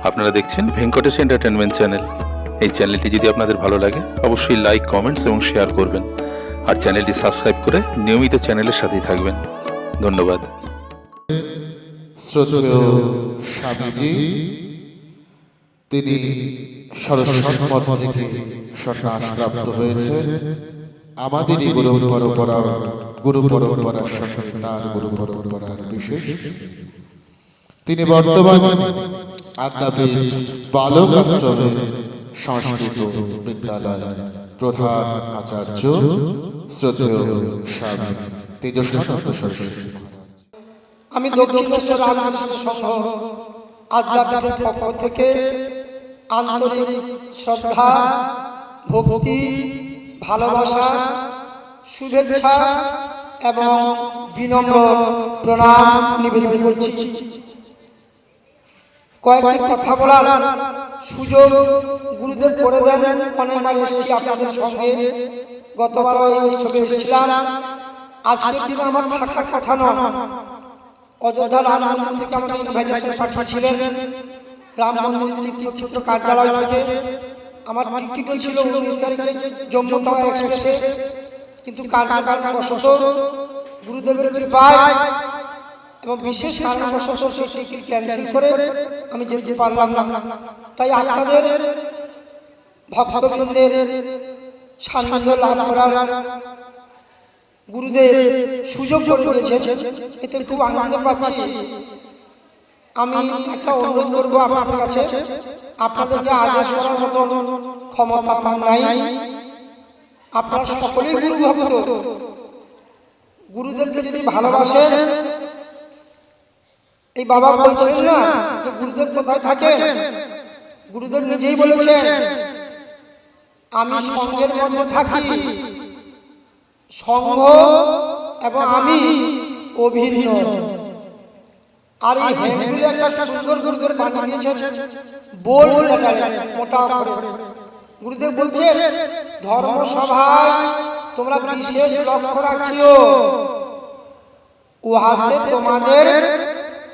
আপনারা দেখছেন Venkatesh entertainment channel. এই চ্যানেলটি যদি আপনাদের ভালো লাগে অবশ্যই লাইক, কমেন্টস এবং শেয়ার করবেন, আর চ্যানেলটি সাবস্ক্রাইব করে নিয়মিত চ্যানেলের সাথেই থাকবেন। ধন্যবাদ। শ্রদ্ধেয় স্বামীজি, তিনি সরস্বত মঠ থেকে সন্ন্যাসপ্রাপ্ত হয়েছে। আমাদেরই গুরু পরম্পরার সঙ্গে তার গুরু পরম্পরার বিশেষ। তিনি বর্তমান আদ্যাপীঠ বালক আশ্রমে সংস্কৃত বিদ্যালয় প্রধান আচার্য, শ্রদ্ধেয় স্বামী তেজস্বী সরস্বতী। আমি দক্ষিণেশ্বর রামকৃষ্ণ সংঘ আদ্যাপীঠের পক্ষ থেকে আন্তরিক শ্রদ্ধা, ভক্তি, ভালোবাসা, শুভেচ্ছা এবং বিনম্র প্রণাম নিবেদন করছি। কয়েকটি কথা বলার সুযোগ গুরুদেব করে দেন। অনেকবার এসেছি আপনাদের সঙ্গে, গতবার এই উৎসবে এসেছিলাম। আজকের দিন আমার থাকার কথা নয়। অযোধ্যা রাম মন্দির থেকে আমাকে ইনভাইটেশন পাঠিয়েছিলেন, রাম মন্দির তীর্থক্ষেত্র কার্যালয় থেকে। আমার টিকিট ছিল 19 তারিখে জম্মু তাওয়া এক্সপ্রেসে, কিন্তু কারণবশত গুরুদেবের কৃপায় এবং বিশেষ কারণবশত সেই টিকিট ক্যান্সেল করে আমি যেতে পারলাম না। তাই আপনাদের ভক্তবৃন্দের সান্নিধ্য লাভ করার গুরুদেব সুযোগ করে দিয়েছেন, এতে খুব আনন্দ পাচ্ছি। আমি একটা অনুরোধ করবো আপনাদের কাছে, আপনাদেরকে আদেশ করার মতো ক্ষমতা আমার নাই। আপনারা সকলেই গুরু ভক্ত। গুরুদেবকে যদি ভালোবাসেন, এই বাবা বলছেন না যে গুরুদেব কোথায় থাকে, গুরুদেব নিজেই বলেছেন আমি সঙ্গের মধ্যে থাকি, সঙ্গ এবং আমি অভিন্ন। আর এই হ্যান্ডগুলি একটা সুন্দর গুরুদেব বানিয়ে দিয়েছেন, বোল্ড লেটারে মোটা করে। গুরুদেব বলছেন ধর্মসভায় তোমরা বিশেষ লক্ষ্য রাখিও, উহাতে তোমাদের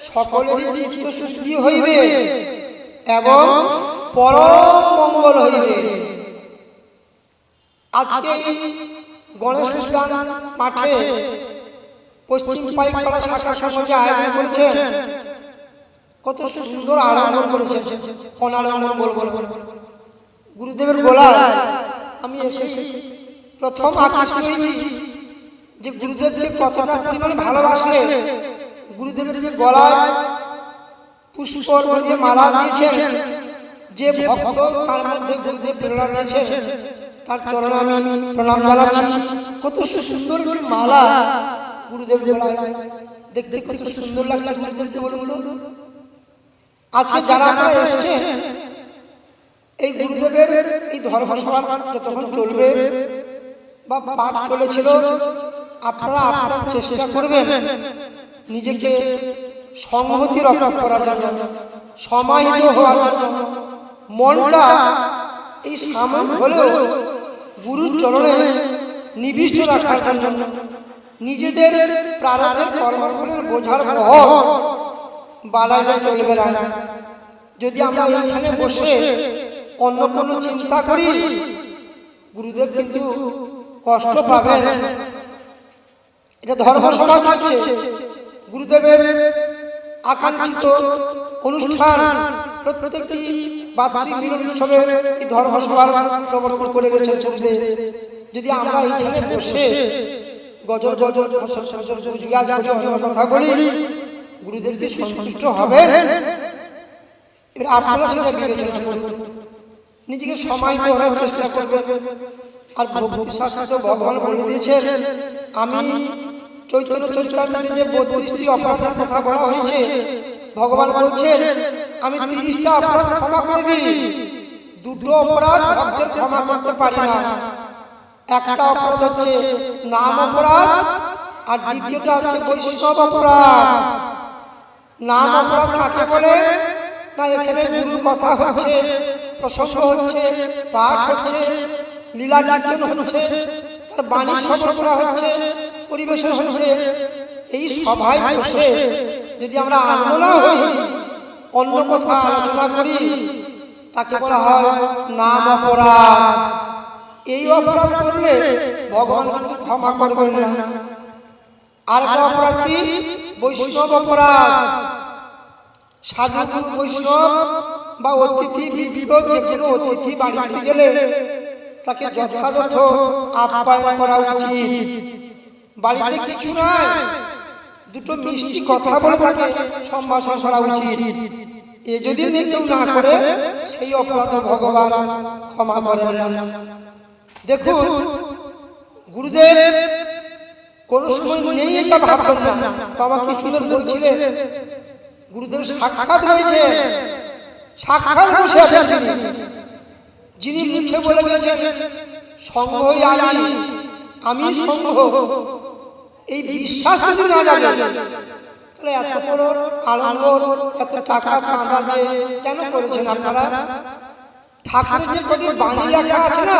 সকলেরই চিত্ত শুদ্ধি হইবে এবং পরম মঙ্গল হইবে। আজকে গণেশ উদ্যান মাঠে পশ্চিম পাইকপাড়া শাখা সমাজে আয়োজন করেছেন, কত সুন্দর আয়োজন করেছেন। অনাড়ম্বর বলবো গুরুদেবের গলায় আমি এসে প্রথম আকৃষ্ট হয়েছি যে গুরুদেবকে কতটা পরিমাণে ভালোবাসলে গুরুদেবের যে গলায় পুষ্প দিয়ে মালা দিয়েছেন, যে ভক্ত তার মধ্যে গুরুদেব প্রেরণা দিয়েছেন, তার চরণে আমি প্রণাম জানাচ্ছি। কত সুন্দর মালা গুরুদেব গলায়, দেখতে কত সুন্দর লাগছে গুরুদেবকে বলুন তো। আজকে যারা আপনারা এসেছেন, এই গুরুদেবের এই ধর্মসভা যতক্ষণ চলবে বা পাঠ চলেছিল, আপনারা চেষ্টা করবেন নিজেকে সংহতি রক্ষা করার জন্য, সমাহিত হওয়ার জন্য, মনটা এই সাময়িক হলেও গুরুর চরণে নিবিষ্ট রাখার জন্য, নিজেদের প্রারব্ধের কর্মফলের বোঝার বহর বাড়াইলে চলবে না। যদি আমরা এখানে বসে অন্য কোনো চিন্তা করি, গুরুদেব কিন্তু কষ্ট পাবেন। এটা ধর্মসভা থাকছে, গুরুদেবের আকাঙ্ক্ষিত অনুষ্ঠান, প্রত্যেকটি বার্ষিক মিলন উৎসবে এই ধর্মসভার প্রবর্তন করে গেছেন গুরুদেব। যদি আমরা এখানে বসে গজল কথা বলি, গুরুদেব কি সন্তুষ্ট হবেন? এবার আপনারা সেটা বিবেচনা করবেন, নিজেকে সমাহিত হওয়ার চেষ্টা করবেন। আর ভক্তি শাস্ত্রে ভগবান বলে দিয়েছেন, আমি চৈতন্য চরিতামৃতে যে 32টি অপরাধের কথা বলা হয়েছে, ভগবান বলছেন আমি 30টা অপরাধ ক্ষমা করে দিই, 2টো অপরাধ ভক্তের ক্ষমা করতে পারি না। একটা অপরাধ হচ্ছে নাম অপরাধ, আর দ্বিতীয়টা হচ্ছে বৈষ্ণব অপরাধ। নাম অপরাধ কাকে বলে না, এখানে গুরুর কথা হচ্ছে, প্রসঙ্গ হচ্ছে, পাঠ হচ্ছে, লীলা কীর্তন হচ্ছে, তার বাণী শ্রবণ করা হচ্ছে, পরিবেশন হচ্ছে। এই সভায় বসে যদি আমরা আনমনা হই, অন্য কথা আলোচনা করি তাকে বলা হয় নাম অপরাধ। এই অপরাধ করলে ভগবান কিন্তু ক্ষমা করবেন না। আর একটা অপরাধ কি? বৈষ্ণব অপরাধ। সাধু বৈষ্ণব বা অতিথি বিপদ, যে কোনো অতিথি বাড়িতে গেলে তাকে যথাযথ আপ্যায়ন করা উচিত। বাড়িতে কিছু নাই, দুটো মিষ্টি কথা বলে তাকে সম্ভাষণ করা উচিত। এ যদি কেউ না করে সেই অপরাধ ভগবান ক্ষমা করেন না। দেখুন, গুরুদেব কোন সময় নেই এটা ভাববেন না। বাবা কি সুন্দর বলছিলেন, গুরুদেব সাক্ষাৎ রয়েছে, সাক্ষাৎ বসে আছেন, যিনি মুখে বলে গেছেন সঙ্গই আমি, আমি সঙ্গ। এই বিশ্বাস যদি না জানে তাহলে এত বড় আড়ম্বর, এত টাকা চাঁদা দিয়ে কেন করেছেন আপনারা? ঠাকুরের যে কটি বাণী লেখা আছে না,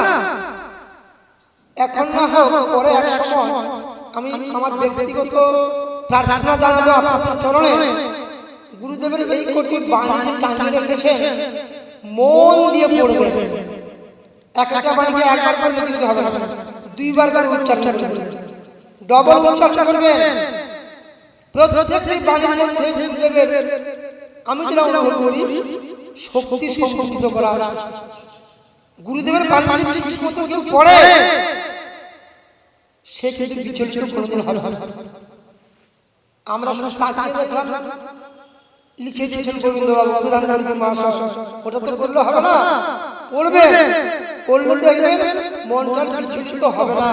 এখন না হোক পরে এক সময় আমি আমার ব্যক্তিগত প্রার্থনা জানাবো আপনাদের চরণে, গুরুদেবের এই কটি বাণী যে টাঙিয়ে রেখেছেন মন দিয়ে পড়বেন। একটা বাণীকে একবার করে লিখতে হবে না, দুইবার করে উচ্চারণ করবেন, ডবল উচ্চারণ করবেন। প্রত্যেকটি বাণীর মধ্যে গুরুদেবের আমি যেটা অনুভব করি শক্তি সংকুচিত করা আছে। গুরুদেবের বাণী ঠিক মতো কেউ পড়ে সে কিন্তু বিচলিত কোনোদিন হবে না। আমরা শুধু তাকিয়ে দেখলাম লিখে দিয়েছেন গোবিন্দবাবু প্রধানমন্ত্রী মহাশয়, ওটা তো বললে হবে না, পড়বে, পড়লে দেখবেন মনটা বিচলিত হবে না।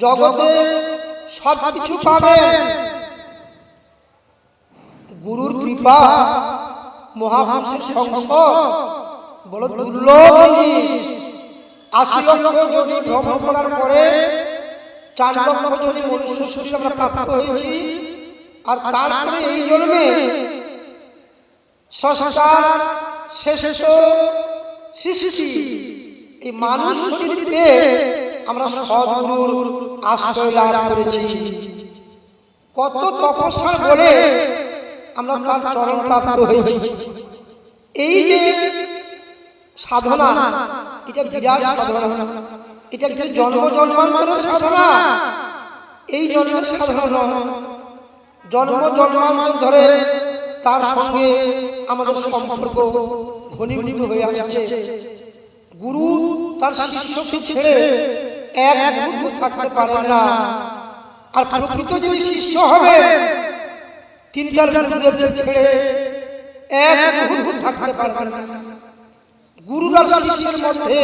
জগতে সব কিছু পাবেন, গুরুর কৃপা, মহাপুরুষের সংস্পর্শ বড় দুর্লভ জিনিস। ৮০ লক্ষ যোনি ভ্রমণ করার পরে ৪ লক্ষ যোনি মনুষ্য শরীর আমরা প্রাপ্ত হয়েছি। আর তারপরে এই জন্মে স্রষ্টার শ্রেষ্ঠ সৃষ্টি এই মানুষ শরীর পেয়ে আমরা সদ্গুরুর আশ্রয় লাভ করেছি। কত তপস্যার বলে আমরা তার চরণ প্রাপ্ত হয়েছি। এই যে সাধনা, এটা বিরাট সাধনা, এটা একটা জন্ম জন্মান্তরের সাধনা। এই জন্মের সাধনা নয়, জন্ম জন্মান্তর ধরে তার সঙ্গে আমাদের সম্পর্ক ঘনীভূত হয়ে আসছে। গুরু তার শিষ্যকে ছেড়ে এক মুহূর্ত থাকতে পারে না। আর প্রকৃত যিনি শিষ্য হবে তিনি তার গুরুদেবকে ছেড়ে এক মুহূর্ত থাকতে পারবেন না। গুরু আর শিষ্যের মধ্যে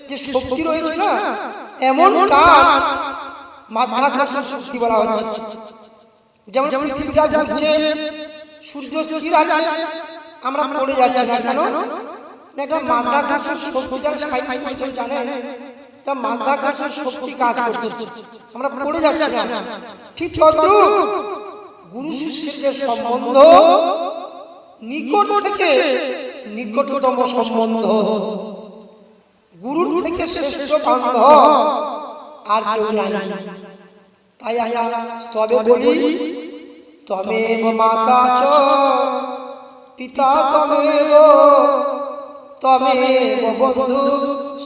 যে শক্তি রয়েছে না, এমনটা মাধ্যাকর্ষণ শক্তি বলা হচ্ছে। যেমন পৃথিবীটা ঘুরছে, সূর্য স্থির আছে, আমরা পড়ে যাচ্ছি না কেন? একটা মাধ্যাকর্ষণ শক্তি যার সাহিত্য পরিচয় জানেন, একটা মাধ্যাকর্ষণ শক্তি কাজ করছে, আমরা পড়ে যাচ্ছি না। ঠিক তদ্রূপ গুরু শিষ্যের যে সম্বন্ধ নিকট থেকে নিকটতম সম্বন্ধ, গুরুর থেকে শ্রেষ্ঠ বান্ধব আর কেউ নাই। তাই আমরা স্তবে বলি ত্বমেব মাতা চ পিতা ত্বমেব, ত্বমেব বন্ধু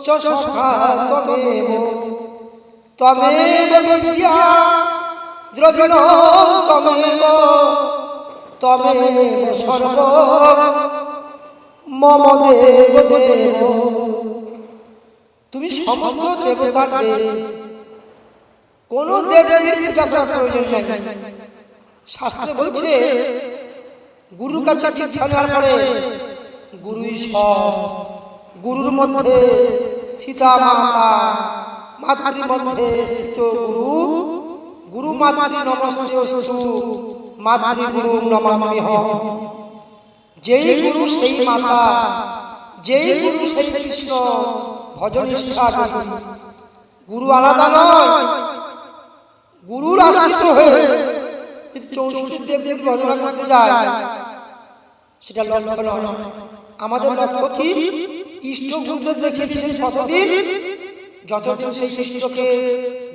চ সখা ত্বমেব, ত্বমেব বিদ্যা দ্রবিণোঃ ত্বমেব, ত্বমেব সর্ব মম দেব দেব। তুমি সমস্ত দেবতার দেব, কোন দেবের পূজা করার প্রয়োজন নাই। শাস্ত্রে বলছে গুরুর কাছে ধ্যানের পরে গুরুই সব, গুরুর মধ্যে স্থিতা মাতা, মাতৃ মধ্যে স্থিত গুরু, গুরু মাতৃ নমস্তেস্তু, মাতৃ গুরু নমাম্যহম। যেই গুরু সেই মাতা, যেই গুরু সেই কৃষ্ণ, ভজনিষ্ঠা গুরু। গুরু আলাদা নয়, গুরুর আশ্রিত হয়ে যদি 64 দেবদেবীর ভজন করতে যায় সেটা লক্ষ্য নয়। আমাদের লক্ষ্য কি? ইষ্ট গুরুদেব দেখিয়ে দিয়েছেন কতদিন, যতদিন সেই শিষ্যকে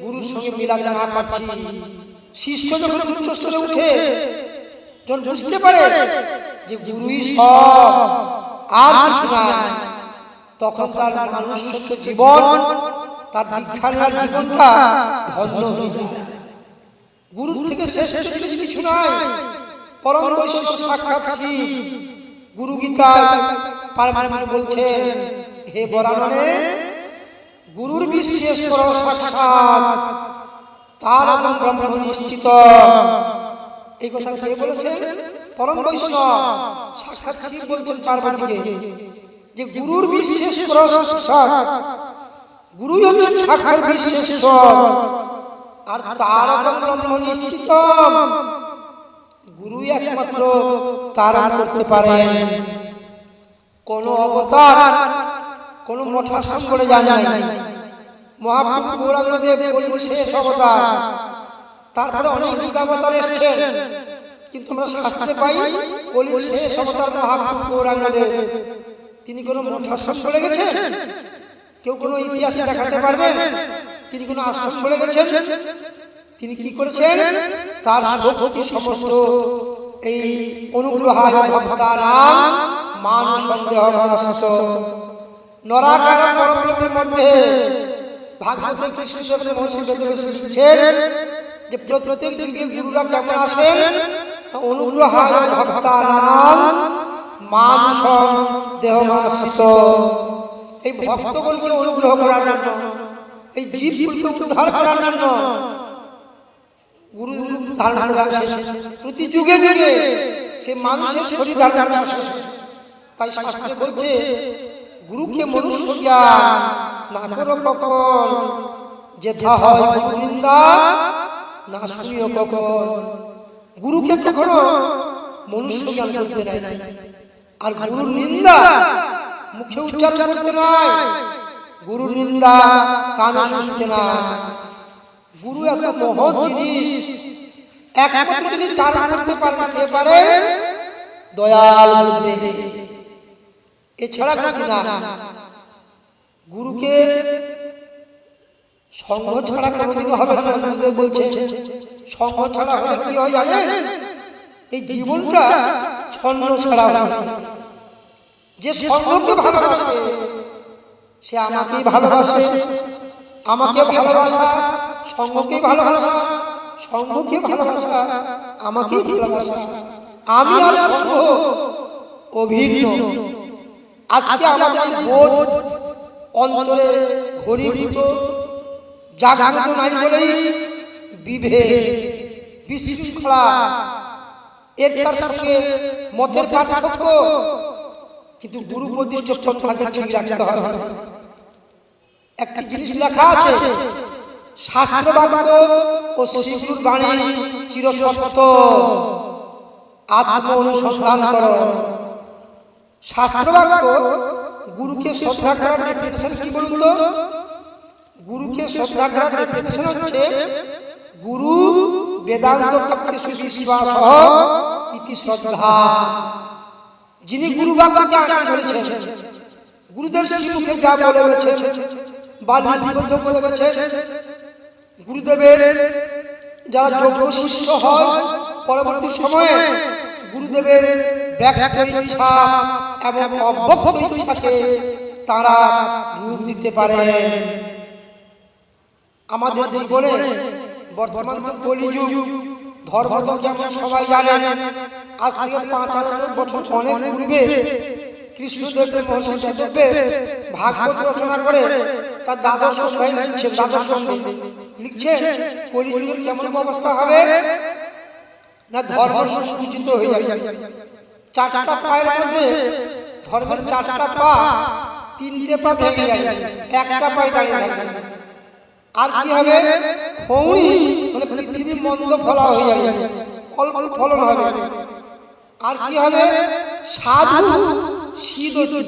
গুরুর সঙ্গে মিলাতে না পারছি। শিষ্য যখন উচ্চস্তরে উঠে যখন বুঝতে পারে যে গুরুই সব আর কিছু নাই, তখন তার মানুষ্য জীবন, তার দীক্ষা নেওয়ার জীবনটা ধন্য হয়ে যায়। গুরু থেকে শ্রেষ্ঠ কিছু নাই। পরম বৈষ্ণব সাক্ষাৎ শ্রী গুরু গীতায় পারমানেন্ট বলছেন, হে বরাননে, গুরুর বিশ্বেশ্বর সাক্ষাৎ তার ব্রহ্ম নিশ্চিত। এই কথা কে বলেছেন? পরম বৈষ্ণব সাক্ষাৎ শ্রী বলছেন পার্বতীকে যে গুরুর বিশ্বেশ্বর সাক্ষাৎ, গুরুই হচ্ছেন সাক্ষাৎ বিশ্বেশ্বর, আর তার ব্রহ্ম নিশ্চিত। গুরুই একমাত্র তারণ করতে পারেন। কোন অবতার কোন মঠাশ্রম করে যান নাই। মহাপ্রভু গৌরাঙ্গদেব কলির শেষ অবতার, তারপরে অনেক যুগাবতার এসেছেন, কিন্তু আমরা শাস্ত্রে পাই কলির শেষ অবতার মহাপ্রভু গৌরাঙ্গদেব। তিনি কোন মঠাশ্রম করে গেছেন? কেউ কোনো ইতিহাসে দেখাতে পারবেন তিনি কোন আশ্রম করে গেছেন? তিনি কি করেছেন? তার শক্তি সমস্ত এই অনুগ্রহায় ভক্তানাং মান সন্দেহ নাশস্য। নরাকার পরব্রহ্মের মধ্যে ভাগবতে কৃষ্ণদেব মহর্ষি বেদব্যাস লিখছেন যে প্রত্যেক যুগে গুরুরা কেমন আসেন? অনুগ্রহায় ভক্তানাং মান সন্দেহ নাশস্য। এই ভক্তগণকে অনুগ্রহ করার জন্য, এই জীবগুলোকে উদ্ধার করার জন্য গুরু ধারণ করে আসেন। প্রতি যুগে যুগে সে মানুষের শরীর ধারণ করে আসে। তাই শাস্ত্রে বলছে, গুরুকে মনুষ্য জ্ঞান না করো কখন, যেথা হয় গুরু নিন্দা না শুনিও কখন। গুরুকে কখনো মনুষ্য জ্ঞান করতে নাই, আর গুরুর নিন্দা মুখে উচ্চারণ করতে নাই, গুরুর নিন্দা কানে শুনতে নাই। গুরু এত মহৎ জিনিস, একমাত্র যদি তার করতে পারে দয়াল গুরুদেব, এছাড়া কিছু না। গুরুকে সঙ্গ ছাড়া কোনোদিনও হবে না। গুরুদেব বলছে সঙ্গ ছাড়া হলে কি হয় জানেন? এই জীবনটা ছন্ন ছাড়া হয়। যে সঙ্গকে ভালোবাসে সে আমাকেই ভালোবাসে, আমাকে ভালোবাসা সঙ্গকে ভালোবাসা, সঙ্গকে ভালোবাসা আমাকে ভালোবাসা। আমি আর সঙ্গ অভিন্ন। আজকে আমাদের বোধ অন্তরে ঘনীভূত জাগ্রত নাই বলেই বিভেদ বিশৃঙ্খলা, এর সঙ্গে মতের পার্থক্য। কিন্তু গুরু প্রতিষ্ঠ পন্থাকে ঠিক রাখতে হবে। একটি জিনিস লেখা আছে, শাস্ত্র বাক্য ও শ্রীগুরুর বাণী চিরসত্য, আত্ম অনুসন্ধান করো। শাস্ত্র বাক্য গুরুকে শ্রদ্ধা করার ডেফিনিশন কি বলুন তো? গুরুকে শ্রদ্ধা করার ডেফিনিশন হচ্ছে গুরু বেদান্ত তত্ত্বে বিশ্বাস ইতি শ্রদ্ধা। যিনি গুরু বাক্যকে আঁকড়ে ধরেছেন, গুরুদেব শ্রীমুখে যা বলে গেছেন বা লিপিবদ্ধ করে গেছেন, গুরুদেবের যারা যোগ্য শিষ্য হয় পরবর্তী সময়ে গুরুদেবের ব্যক্ত ইচ্ছা এবং অব্যক্ত ইচ্ছাকে তারা রূপ দিতে পারে। আমাদের জীবনে বর্তমান তো কলিযুগ, ধর্ম তো যেমন সবাই জানেন। আজ থেকে 5000 বছর অনেক পূর্বে কৃষ্ণদেব মহর্ষি বেদব্যাস ভাগবত রচনা করে তার দ্বাদশ অধ্যায় লিখছেন। দ্বাদশ অধ্যায় লিখছেন কলিযুগের কেমন অবস্থা হবে না, ধর্ম সংকুচিত হয়ে যাবে। 4টা পায়ের মধ্যে ধর্মের 4টা পা, 3টে পা ভেঙে যাবে, একটা পায়ে দাঁড়িয়ে থাকবে। আর কি হবে? খৌড়ি মানে পৃথিবী মন্দ ফলা হয়ে যাবে, অল্প ফলন হবে। আর কি হবে? সাধু শীততি,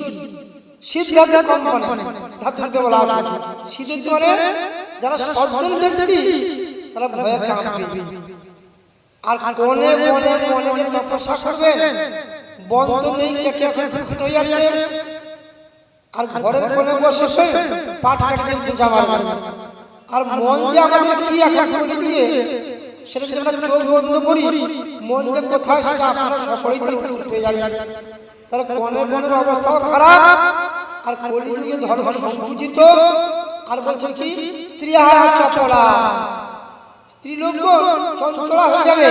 শীত ধাতুর কম্পনে ধাতুকে বলা আছে। শীততি মানে যারা সজ্জন ব্যক্তি তারা ভয়ে কাঁপবে। আর কোণে কোণে কোণে যে তপস্যা করবেন, বন্ধ নেই, কেটে ফুট হয়ে যাচ্ছে। আর ঘরের কোণে বসে পাট কাটতে জামা মারবে। আর মন যে আমাদের কি এখন বলি দিয়ে সেটা যদি আমরা চোখ বন্ধ করি, মন যে কোথায় সেটা আপনারা সকলেই পেয়ে যাবেন। তাহলে মনের অবস্থাও খারাপ, আর কলিযুগে ধর্ম সংকুচিত, আর বলছেন কি স্ত্রী হারা চপলা, স্ত্রী লোক চঞ্চলা হয়ে যাবে,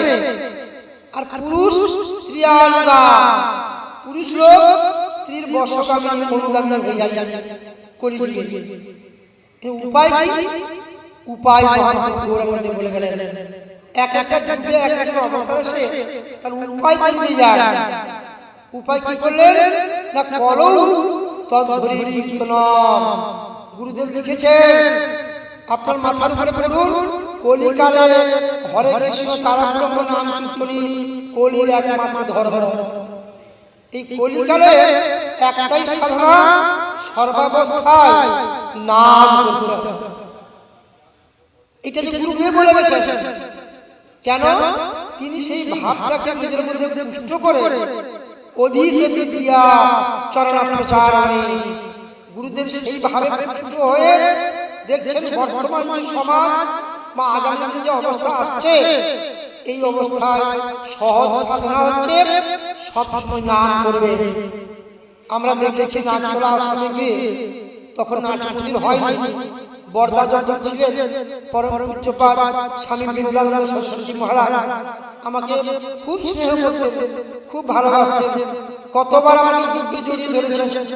আর পুরুষ স্ত্রী আলগা, পুরুষ লোক স্ত্রীর বশকামী অনুগামী হয়ে যাবে কলিযুগে। উপায় কি? উপায় গৌরাঙ্গদেব বলে গেলেন, এক একটা যুদ্ধে এক একটা অবস্থায় সে তার উপায় কি দিয়ে যায়। উপায় কি করলেন না, কলৌ তদ্ধরি কীর্তনম। গুরুদেব লিখেছেন, আপনার মাথার উপরে পড়ুন, কলিকালে হরে কৃষ্ণ তারাব্রহ্ম নাম কীর্তনী কলির একমাত্র ধর্ম। এই কলিকালে একটাই সাধনা, সর্বাবস্থায় নাম করতে হবে। এটা যে গুরুদেব বলে গেছেন, কেন? তিনি সেই ভাবটাকে নিজের মধ্যে পুষ্ট করে অধিক বিদ্যা চরণ প্রচারণে, গুরুদেব সেই ভাবে পুষ্ট হয়ে দেখছেন বর্তমান যে সমাজ বা আগামী যে অবস্থা আসছে, এই অবস্থায় সহজ সাধনা হচ্ছে সবসময় নাম করবে। আমরা দেখেছি নাটকলা আশ্রমে তখন নাটক হয়নি, বর্দা যখন ছিলেন পরম পূজ্যপাদ স্বামী বিবেকানন্দ সরস্বতী মহারাজ আমাকে খুব স্নেহ করতেন, খুব ভালোবাসতেন। কতবার আমাকে বুকে জড়িয়ে ধরেছেন,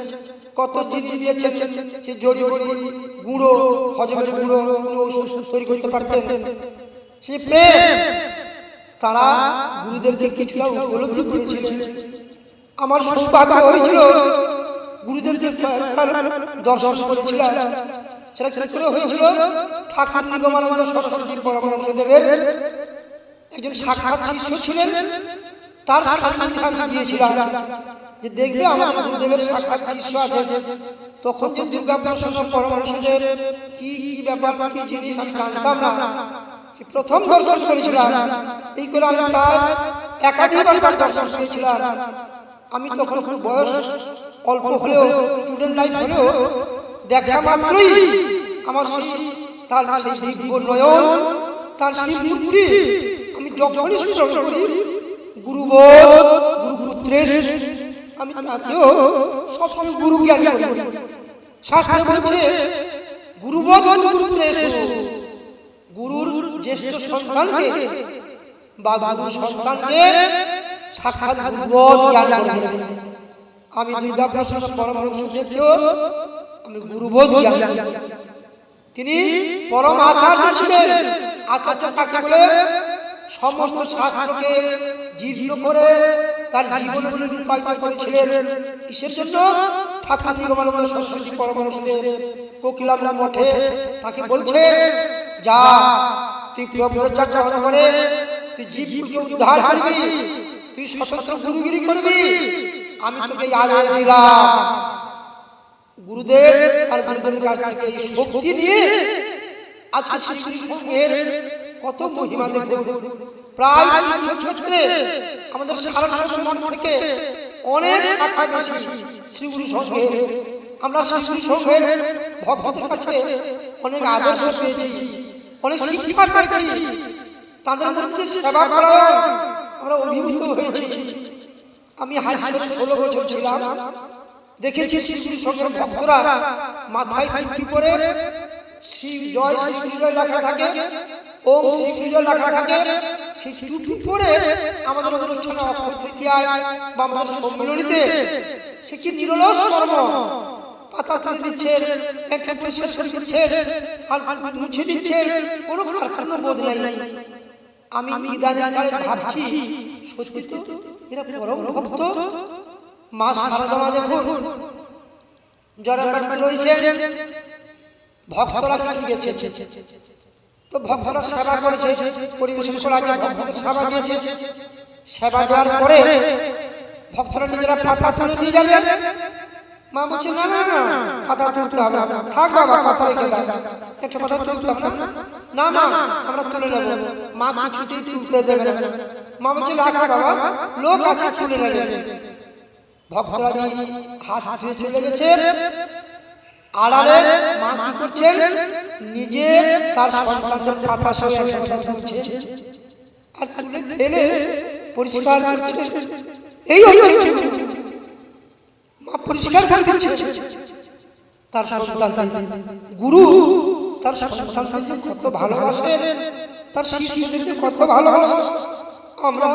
কত চিঠি দিয়েছেন, সে জড়িয়ে গুঁড়ো হজমের গুঁড়ো ওষুধ তৈরি করতে পারতেন। সে প্রেম তারা গুরুদেরকে কিছুটা উপলব্ধি করেছিলেন। আমার সৌভাগ্য হয়েছিল গুরুদেবকে দর্শন করেছিলাম। সেটা কি করে হয়েছিল? ঠাকুর নিগমানন্দ সরস্বতী পরমহংসদেবের একজন সাক্ষাৎ শিষ্য ছিলেন, তার সাক্ষাৎ আমি দিয়েছিলাম যে দেখবে আমাদের গুরুদেবের সাক্ষাৎ শিষ্য আছে। তখন যে দুর্গাপ্রসন্ন পরমহংসদেব কি কি ব্যাপার কি জিনিস আমি জানতাম না, প্রথম দর্শন করেছিলাম। এই করে আমি প্রায় একাধিকবার দর্শন করেছিলাম। আমি তখন খুব বয়স অল্প হলেও, স্টুডেন্ট লাইফ হলেও, দেখা মাত্রই আমার তার সেই দিব্য নয়ন, তার সেই মূর্তি আমি যখনই স্মরণ করি গুরুবোধ গুরুপুত্রের, আমি তাকেও সবসময় গুরু জ্ঞান করি। শাস্ত্রে বলছে গুরুবোধ গুরুপুত্রের, গুরুর জ্যেষ্ঠ সন্তানকে বা গুরু সন্তানকে সাক্ষাৎ গুরুবোধ জ্ঞান করবে। আমি দুর্গাপ্রসন্ন পরমহংসদেবকেও আমি গুরুবোধ জ্ঞান। তিনি পরম আচার্য ছিলেন। আচার্য কাকে বলে? সমস্ত শাস্ত্রকে জীর্ণ করে তার জীবনে রূপায়িত করেছিলেন। কিসের জন্য? ঠাকুর নিগমানন্দ সরস্বতী পরমহংসদেব কোকিলামলা মঠে তাকে বলছে, যা তুই ব্রহ্মচর্য গ্রহণ করে তুই জীবকে উদ্ধার করবি, তুই স্বতন্ত্র গুরুগিরি করবি, আমি তোকে আদেশ দিলাম। গুরুদেব আর গুরুদেবের কাছ থেকে এই শক্তি নিয়ে আজকে শ্রী সংঘের কত মহিমা দেখব। প্রায় ক্ষেত্রে আমাদের সারা মঠ থেকে অনেক শাখা বেশি শ্রী গুরু সংঘের। আমরা শ্রী সংঘের ভক্তদের কাছে অনেক আদর্শ পেয়েছি, অনেক শিক্ষা পেয়েছি, তাদের মধ্যে সেবা করা আমরা অভিভূত হয়েছি। আমি হাইস্কুলে 16 বছর ছিলাম, দেখেছি শ্রী সংঘের ভক্তরা মাথায় টুপি পরে শ্রী জয় শ্রী জয় লেখা থাকে, ওম শ্রী জয় লেখা থাকে, সেই টুপি পরে আমাদের অনুষ্ঠানে অক্ষয় তৃতীয়ায় বা আমাদের সম্মিলনীতে সে কি নিরলস কর্ম, পাতা তুলে দিচ্ছে, পরিষ্কার করে দিচ্ছে, আর মুছে দিচ্ছে, কোনো কারখানা বোধ নাই। আমি ইদানিং ভাবছি সত্যি তো এরা পরম ভক্ত। মা সারদা দেখুন যারা রয়েছে, ভক্তরা কিছু গেছে, তো ভক্তরা সেবা করেছে, পরিবেশন করা আছে, ভক্তদের সেবা দিয়েছে। সেবা দেওয়ার পরে ভক্তরা নিজেরা পাতা তুলে নিয়ে যাবে। মা বলছে না না না, পাতা তুলতে হবে, থাক বাবা পাতা রেখে দাও, একটা পাতা তুলতাম না, না মা আমরা তুলে নেব। মা কিছুতেই তুলতে দেবে না। মা বলছে রাখা বাবা, লোক আছে তুলে নেবে। ভক্তরা হাত ধুয়ে চলে গেছে, আড়ালে মা কি করছেন, নিজে তার সন্তানদের পাতা সঙ্গে তুলছে, আর তুলে ফেলে পরিষ্কার করছে, এই হচ্ছে মা পরিষ্কার করে দিচ্ছে তার সন্তান। গুরু তার সন্তানকে কত ভালোবাসেন, তার শিষ্যদেরকে কত ভালোবাসেন আমরা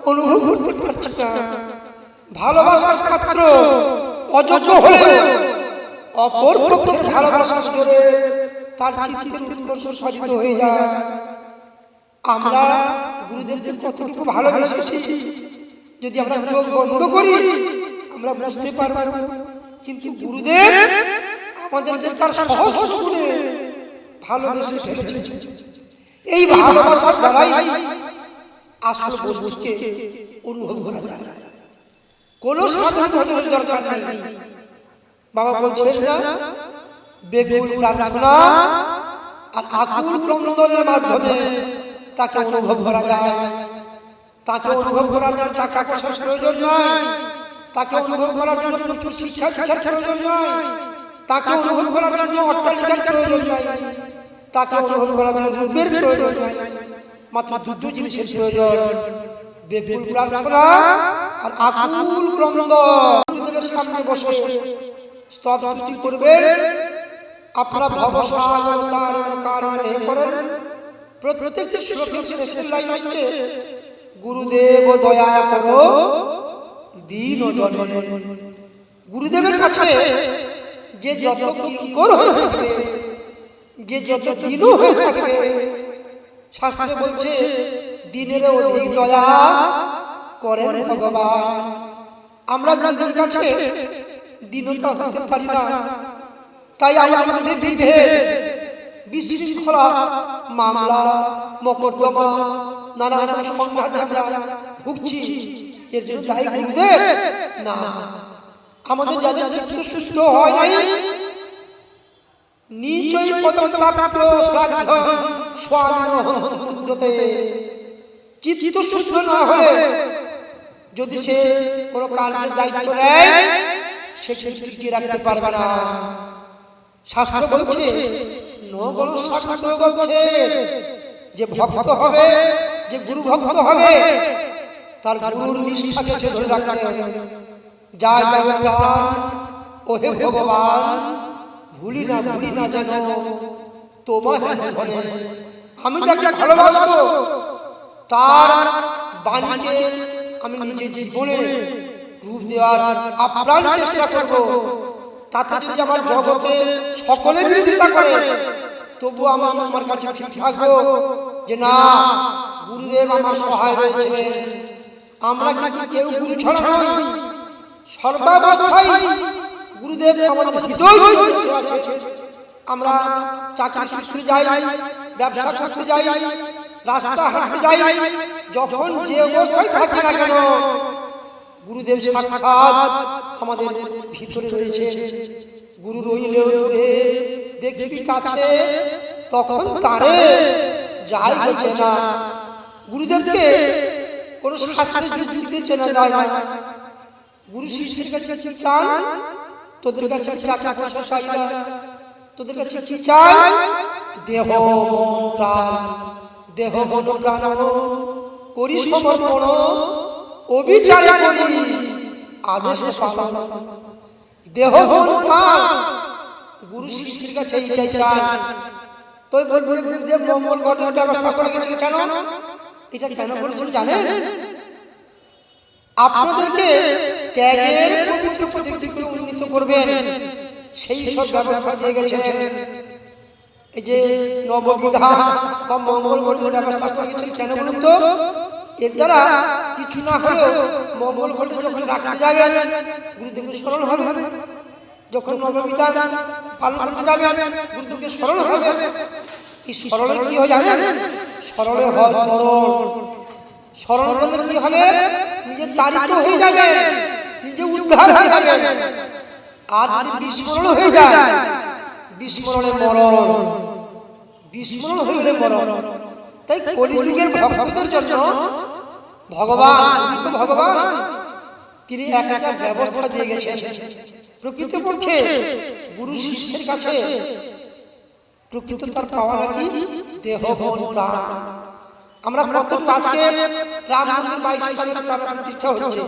অনুভব করতে পারছি না। ভালোবাসার পাত্র অযোগ্য হলে অপর পক্ষের ভালোবাসা করে তার চিত্তের উৎকর্ষ সাধিত হয়ে যায়। আমরা গুরুদেবকে কতটুকু ভালোবেসেছি যদি আমরা চোখ বন্ধ করি আমরা বুঝতে পারবো, কিন্তু গুরুদেব আমাদেরকে তার সহজ গুণে ভালোবেসে ফেলেছে। এই ভালোবাসার দ্বারাই আসল বস্তুকে অনুভব করা যায়, কোনো সাধন ভজনের দরকার নেই। বাবা বলছেন না, বেকুল প্রার্থনা আর আকুল ক্রন্দনের মাধ্যমে তাকে অনুভব করা যায়। তাকে অনুভব করার জন্য টাকা পয়সার প্রয়োজন নয়, তাকে অনুভব করার জন্য প্রচুর শিক্ষা দীক্ষার প্রয়োজন নয়, তাকে অনুভব করার জন্য অট্টালিকার প্রয়োজন নয়, তাকে অনুভব করার জন্য রূপের প্রয়োজন নয়। মাত্র দুটো জিনিসের প্রয়োজন, বেকুল প্রার্থনা আর আকুল ক্রন্দন। গুরুদেবের সামনে বসে স্তবস্তুতি করবেন, আপনারা ভবসাগর কারণে করেন। প্রত্যেকটি শ্লোকের শেষের লাইন হচ্ছে গুরুদেব দয়া করো দীন জনে। গুরুদেবের কাছে যে যত কিঙ্কর হয়ে থাকবে, যে যত দীন হয়ে থাকবে, শাস্ত্রে বলছে দিনের অধিক দয়া করেন ভগবান। আমরা গুরুদেবের কাছে দীনতা হতে পারি না, তাই আমাদের বিভেদ, বিশৃঙ্খলা, মামলা, মকদ্দমা, নানা সংঘাত আমরা ভুগছি। এর জন্য দায়ী গুরুদেব না। আমাদের যাদের চিত্ত সুস্থ হয় নাই, নিচই পদপ্রাপ্ত শ্রাদ্ধ স্বামীতে চিত্ত সুস্থ না হলে যদি সে কোনো কার্যের দায়িত্ব নেয় সে টিকিয়ে রাখতে পারবে না। শাস্ত্র বলছে শাস্ত্র বলছে যে ভক্ত হবে, যে গুরু ভক্ত হবে তার গুরুর নিষ্ঠাকে সে ধরে রাখতে হবে। যা যাবে প্রাণ ওহে ভগবান, ভুলি না যেন তোমার ধরে। আমি যাকে ভালোবাসবো তার বাণীকে আমি নিজের জীবনে রূপ দেওয়ার আপ্রাণ চেষ্টা করবো। তাতে যদি আমার জগতে সকলে বিরোধিতা করে তবু আমি আমার কাছে ঠিক থাকবো যে না, গুরুদেব আমার সহায় রয়েছে। আমরা কিন্তু কেউ গুরু ছাড়া নই, সর্বাবস্থায় গুরুদেব আমাদের হৃদয় আছে। আমরা চাকরি সূত্রে যাই, ব্যবসা করতে যাই, রাস্তা হাঁটতে যাই, যখন যে অবস্থায় থাকি না কেন গুরুদেব সাক্ষাৎ আমাদের ভিতরে রয়েছে। গুরু রইলেও দূরে দেখবি কাছে, তখন তারে যাই হচ্ছে না। গুরুদেবকে কোনো শাস্ত্রের যুক্তিতে চেনা যায় না। গুরু শিষ্যের কাছে কি চান? তোদের কাছে টাকা পয়সা চাই না, তোদের কাছে কি চাই? দেহ প্রাণ, দেহ মন প্রাণ করি সমর্পণ, অবিচারে করি আদেশ পালন। দেহ মন প্রাণ গুরু শিষ্যের কাছে এইটাই চান। তো গুরুদেব মঙ্গল ঘটনার ব্যবস্থা করে গেছেন কেন? এটা কেন করেছেন জানেন? আপনাদেরকে ত্যাগের পবিত্র পদ্ধতিকে উন্নীত করবেন, সেই সব ব্যবস্থা দিয়ে গেছেন। এই যে নববিধান বা মঙ্গল ঘটনার ব্যবস্থা করে গেছেন কেন বলুন তো? এর দ্বারা কিছু না হলেও মঙ্গল ঘটনা যখন রাখতে যাবেন গুরুদেবকে স্মরণ হবে, যখন নববিধান পালন করতে যাবেন গুরুদেবকে স্মরণ হবে। এই স্মরণে কি হয় জানেন? স্মরণে হয় তরল। স্মরণ করলে কি হবে? নিজে তারিত হয়ে যাবে, নিজে উদ্ধার হয়ে যাবে। আর যদি বিস্মরণ হয়ে যায়, বিস্মরণে মরণ, বিস্মরণ হলে মরণ। তাই কলিযুগের ভক্তদের জন্য ভগবান তিনি একটা ব্যবস্থা দিয়ে গেছেন। প্রকৃতপক্ষে গুরু শিষ্যের কাছে প্রকৃত তার পাওয়া নাকি দেহ মন প্রাণ। আমরা কতটুকু আজকে রাম মন্দির 22 তারিখে প্রাণ প্রতিষ্ঠা হচ্ছে।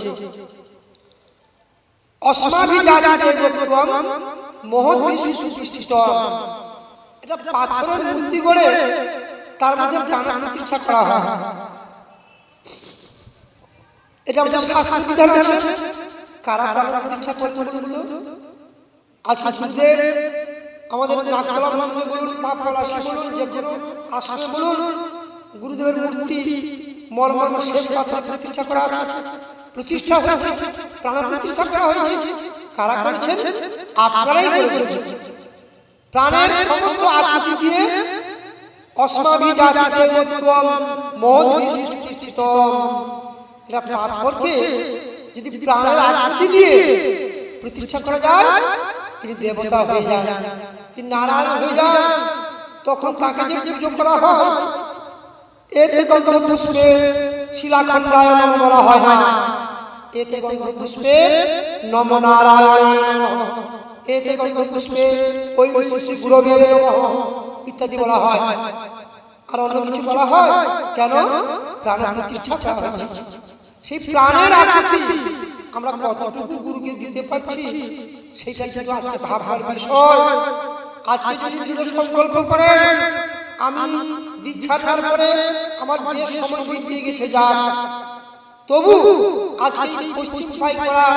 অস্মাভিজাতিদেবত্বম মহদ্বিষু সুপ্রতিষ্ঠিতম, এটা পাথরের মূর্তি গড়ে তার মধ্যে প্রাণ প্রতিষ্ঠা করা হয়। এটা আমাদের শাস্ত্র বিধান আছে। কারা প্রাণ প্রতিষ্ঠা করবেন বলুন তো? আজকে আমাদের নাগতলা মন্দিরে বলুন, পাপলাশি বলুন, যে কোনো আশ্রমে বলুন, গুরুদেবের মূর্তি মর্মর্ম শেষ পাথর প্রতিষ্ঠা করা আছে, প্রতিষ্ঠা হয়েছে, প্রাণ প্রতিষ্ঠা করা হয়েছে। কারা করেছেন? আপনারাই করেছেন। প্রাণের সমস্ত আকৃতি দিয়ে অস্মাভিজাতিদেবত্বম মহদ্বিষু সুপ্রতিষ্ঠিতম, এটা পাথরকে যদি প্রাণের আকৃতি দিয়ে প্রতিষ্ঠা করা যায়, তিনি দেবতা হয়ে যান, তিনি নারায়ণ হয়ে যান। তখন তাকে যে পূজা করা হয়, এতে গন্ধপুষ্পে শিলাখণ্ডায়ন বলা হয় না, এতে গন্ধপুষ্পে নম নারায়ণ, এতে গন্ধপুষ্পে ওই শ্রী গুরবে নমঃ ইত্যাদি বলা হয়। আর অন্য কিছু বলা হয় কেন? প্রাণ প্রতিষ্ঠা করা হয়েছে। সেই প্রাণের আকৃতি আমরা কতটুকু গুরুকে দিতে পারছি, সেইটাই কিন্তু আজকে ভাববার বিষয়। আজকে যদি দৃঢ় সংকল্প করেন, আমি দীক্ষা নেওয়ার পরে আমার যে সময় বৃদ্ধি গেছে যাক, তবু আজকে এই পশ্চিম পাই করা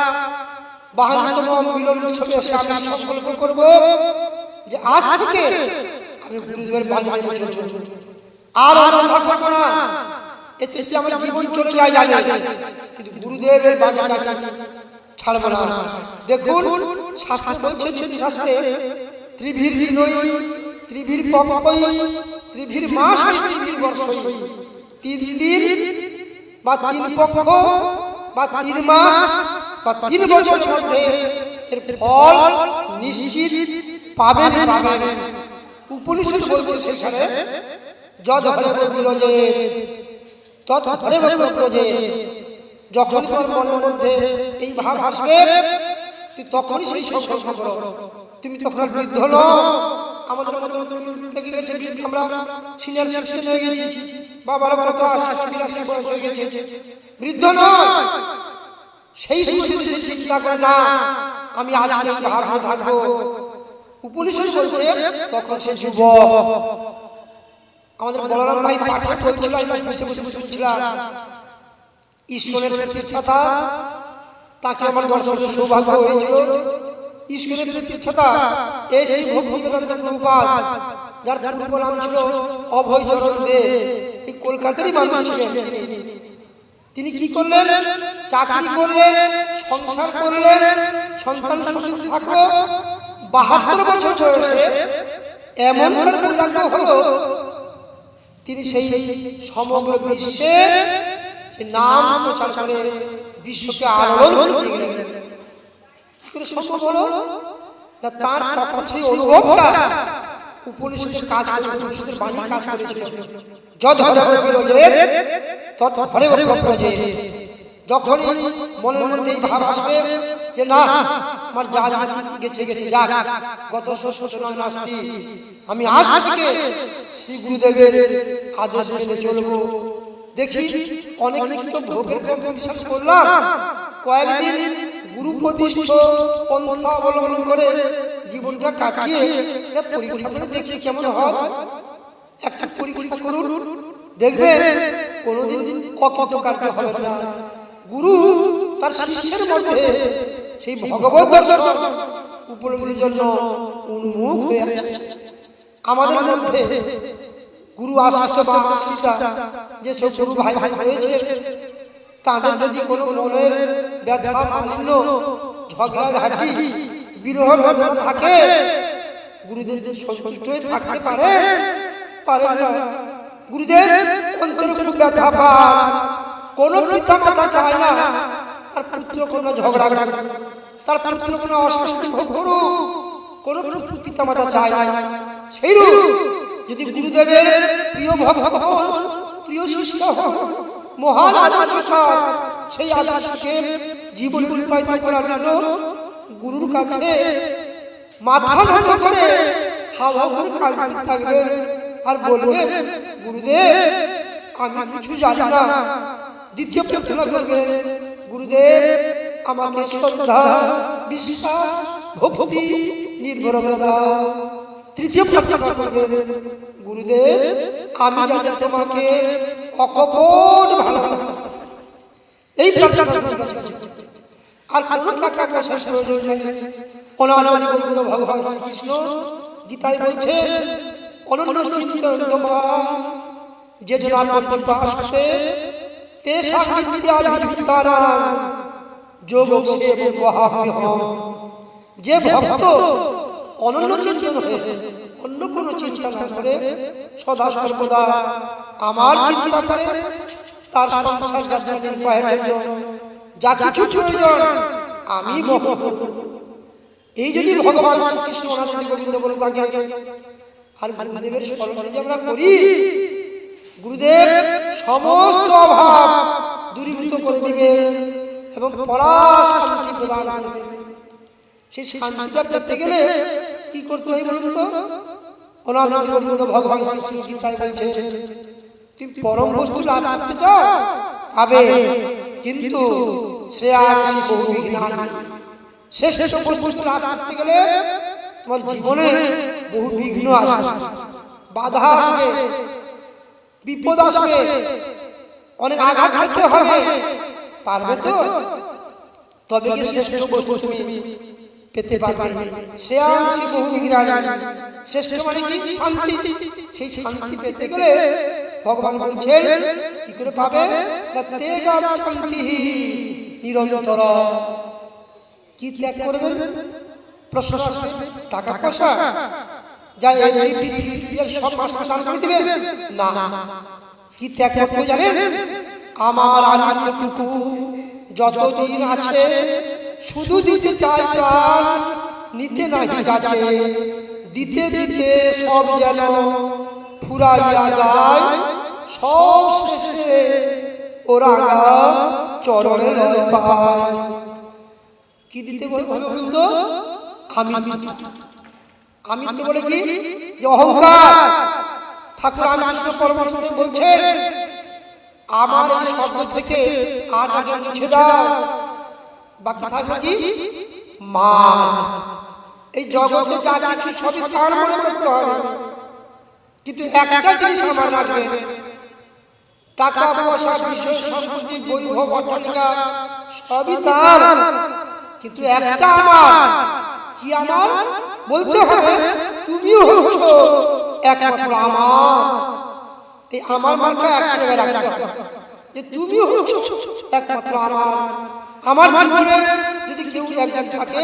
52তম মিলন উৎসবে এসে আমি সংকল্প করব যে আজ থেকে আমি গুরুদেবের বাণী মেনে চলব, আর অন্যথা করব না। এতে কি আমার জীবন চলে যায় জানি, কিন্তু গুরুদেবের বাণী ছাড়ব না। দেখুন শাস্ত্র বলছে, শাস্ত্রে ত্রিভীর নই, ত্রিভীর পক্ষই, ত্রিভীর মাস, ত্রিভীর বর্ষই, 3 দিন বা 3 পক্ষ বা 3 মাস বা 3 বছরের মধ্যে এর ফল নিশ্চিত পাবেন। উপনিষদ বলছে সেখানে যদ হরে বিরজে তৎ হরে বিরজে, যখন তোর মনের মধ্যে এই ভাব আসবে তুই তখনই সেই সংকল্প করো। তুমি তখন বৃদ্ধ নও, আমাদের লেগে গেছে, আমরা সিনিয়র সিটিজেন হয়ে গেছি, বাবার কত 80-82 বয়স হয়ে গেছে, বৃদ্ধ নয়। সেই সময় চিন্তা করে না আমি আজকে ভাবনা থাকবো, উপনিষদ বলছে তখন সে যুবক। আমাদের বলরাম ভাই পাঠে বলছিল, আমি বসে বসে শুনছিলাম, ঈশ্বরের প্রতিষ্ঠাতা, তাকে আমার দর্শনের সৌভাগ্য হয়েছিল। ঈশ্বরের প্রতিষ্ঠাতা এই শ্রী ভক্তিবেদান্ত প্রভুপাদ, যার পূর্ব নাম ছিল অভয়চরণ দে, এই কলকাতারই মানুষ ছিলেন। তিনি কি করলেন? চাকরি করলেন, সংসার করলেন, সন্তান সুখ থাকলো। 72 বছর বয়সে এমন বৈরাগ্য হলো, তিনি সেই সমগ্র বিশ্বে নাম প্রচার করে বিশ্বকে আলোড়ন করে গেলেন। কি সম্ভব হলো না? তার তখন সেই অনুভবটা উপনিষদের কাজ করে, উপনিষদের বাণী কাজ করেছিল। যদ হরে বিরজে তৎ হরে বিরজে, যখনই মনের মধ্যে এই ভাব আসবে যে না আমার যা যা গেছে গেছে যাক, গত সূচনা নাস্তি, আমি আজ থেকে শ্রী গুরুদেবের আদেশ মেনে চলবো। দেখি অনেক কিছু তো ভোগের কর্ম বিশ্বাস করলাম, কয়েকদিন গুরু প্রতিষ্ঠিত পন্থা অবলম্বন করে জীবনটা কাটিয়ে পরীক্ষা করে দেখি কেমন হয়। একটা পরীক্ষা করুন, দেখবেন কোনোদিন অকৃতকার্য হবে না। গুরু তার শিষ্যের মধ্যে সেই ভগবত দর্শন উপলব্ধির জন্য উন্মুখ হয়ে আছে। আমাদের মধ্যে গুরু আশ্রিত বা আশ্রিতা যে সব গুরু ভাই ভাই হয়েছে, তাদের যদি কোনো মনের ব্যথা, মালিন্য, ঝগড়াঝাটি, বিরহ বেদনা থাকে, গুরুদেব সন্তুষ্ট হয়ে থাকতে পারে না। গুরুদেব অন্তরে কোনো ব্যথা পান, কোন পিতা মাতা চায় না তার পুত্র কোনো ঝগড়া করুক, তার পুত্র কোনো অশান্তি ভোগ করুক, কোনো পিতা মাতা চায় না। সেইরূপ যদি গুরুদেবের প্রিয় ভক্ত হন, প্রিয় শিষ্য হন, মহান আদর্শ, সেই আদর্শকে জীবনে রূপায়িত করার জন্য গুরুর কাছে মাথা নত করে হাওয়া করে কাঁদতে থাকবেন আর বলবেন, গুরুদেব আমি কিছু জানি না। দ্বিতীয় প্রার্থনা করবেন, গুরুদেব আমাকে শ্রদ্ধা, বিশ্বাস, ভক্তি, নির্ভরতা দাও। তৃতীয় প্রার্থনা করবেন, গুরুদেব আমি যাতে তোমাকে অকপট ভালোবাসি। এই প্রার্থনা আর কোনো টাকা পয়সার প্রয়োজন নেই। অনাদি গোবিন্দ ভগবান শ্রীকৃষ্ণ গীতায় বলছেন, অনন্য চিন্তন তোমার যে জনার পাশে তেষা বিদ্যাভিতারা যোগ সেব মহাম্যহ। যে ভক্ত অনন্য চিন্তন হয়ে অন্য কোনো চিন্তা না করে সদা সর্বদা আমার চিন্তা করে, তার সংসার যাত্রা নির্বাহের জন্য যা কিছু প্রয়োজন আমি বহন করব। এই যদি ভগবান শ্রীকৃষ্ণ অনাদি গোবিন্দ বলে থাকে, আর গুরুদেবের স্মরণ যদি আমরা করি, গুরুদেব সমস্ত অভাব দূরীভূত করে দিবেন এবং পরাশান্তি প্রদান করবেন। সেই শান্তিটা পেতে গেলে কি করতে হয় বলুন তো? অনাদি গোবিন্দ ভগবান শ্রীকৃষ্ণ গীতায় বলছেন, তুমি পরম বস্তু লাভ করতে চাও, পাবে, কিন্তু শ্রেয়াসি বহু বিঘ্নানি। শেষ বস্তু লাভ করতে গেলে তোমার জীবনে বহু বিঘ্ন আসবে, বাধা আসবে, বিপদ আসবে, অনেক আঘাত খেতে হবে। পারবে তো? তবে কি শ্রেষ্ঠ বস্তু তুমি পেতে পারবে। শ্রেয়াসি বহু বিঘ্নানি, শ্রেষ্ঠ মানে কি? শান্তি। সেই শান্তি পেতে গেলে ভগবান বলছেন কি করে পাবে? শান্তি নিরন্তর। কি ত্যাগ করবেন? প্রশ্ন, টাকা পয়সা যা সব দান করে দিবেন না। কি ত্যাগ করতে জানেন? আমার আনন্দটুকু যতদিন আছে শুধু দিতে চাই প্রাণ, নিতে নাহি যাচ্ছে, দিতে দিতে সব যেন ফুরাইয়া যায়, সব শেষে ওরা চরণে লয় পায়। কি দিতে বলুন তো? আমি তো বলে কি? যে অহংকার। ঠাকুর রামকৃষ্ণ পরমহংস বলছেন, আমার এই শব্দ থেকে আর মুছে দাও, বাকি থাকবে কি? মান। এই জগতে যা কিছু সবই তার মনে করতে হবে, কিন্তু একটা জিনিস আমার রাখবে, টাকা পয়সা, বিষয় সম্পত্তি, বৈভব, অট্টালিকা সবই তার, কিন্তু একটা আমার। কি আমার? বলতে হবে তুমিও হচ্ছ একমাত্র আমার। এই আমার মার্কা এক জায়গায় রাখতে হবে, যে তুমিও হচ্ছ একমাত্র আমার। আমার জীবনের যদি কেউ একজন থাকে,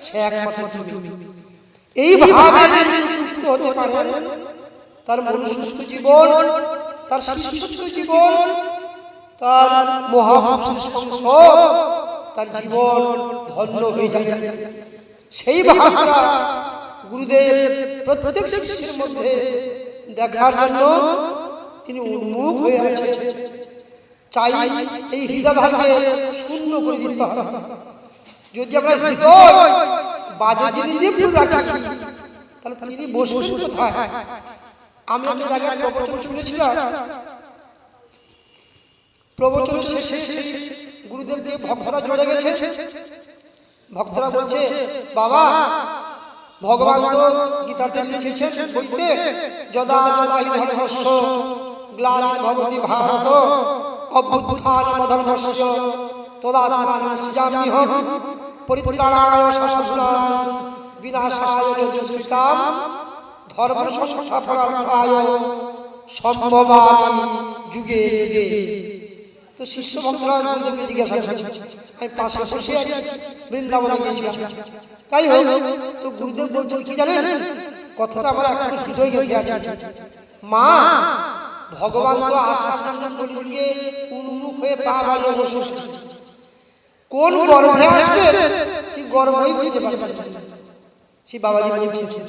সে একমাত্র তুমি। এইভাবে যদি সুস্থ হতে পারেন, তার মনুষ্য জীবন, তার শিষ্য জীবন, তার মহাপুরুষের সংস, তার জীবন ধন্য হয়ে যায়। সেই ভাবনা গুরুদেব প্রত্যেক শিষ্যের মধ্যে দেখার জন্য তিনি উন্মুখ হয়ে আছেন। চাই এই হৃদয়কে শূন্য করে দিতে হবে। যদি আমরা হৃদয় বাজে জিনিস দিয়ে পুরো রাখি, তাহলে তিনি বসে কোথায়? আমি একটা জায়গায় প্রবচন শুনেছিলাম, প্রবচনের শেষে গুরুদেব দিয়ে ভক্তরা জড়ে গেছে। ভক্তরা বলছে, বাবা ভগবান তো গীতাতে লিখেছেন বইতে, যদা যদা হি ধর্মস্য গ্লানি ভবতি ভারত অভ্যুত্থানম ধর্মস্য তদাত্মানং সৃজাম্যহম পরিত্রাণায় সাধূনাং বিনাশায় চ দুষ্কৃতাম ধর্ম সংস্থাপনার্থায় সম্ভবামি যুগে যুগে। তো শিষ্য ভক্তরা গুরুদেবকে জিজ্ঞাসা করছে, আমি পাশে বসে আছি, বৃন্দাবনে গিয়েছিলাম, তাই হোক। তো গুরুদেব বলছেন কি জানেন? কথাটা আমার এখন হৃদয় গেছে আছে। মা, ভগবান তো আশা কলিযুগে উন্মুখ হয়ে পা বাড়িয়ে বসে, কোন গর্ভে আসবে সেই গর্ভই বুঝতে পারছেন। সেই বাবাজি বলছে,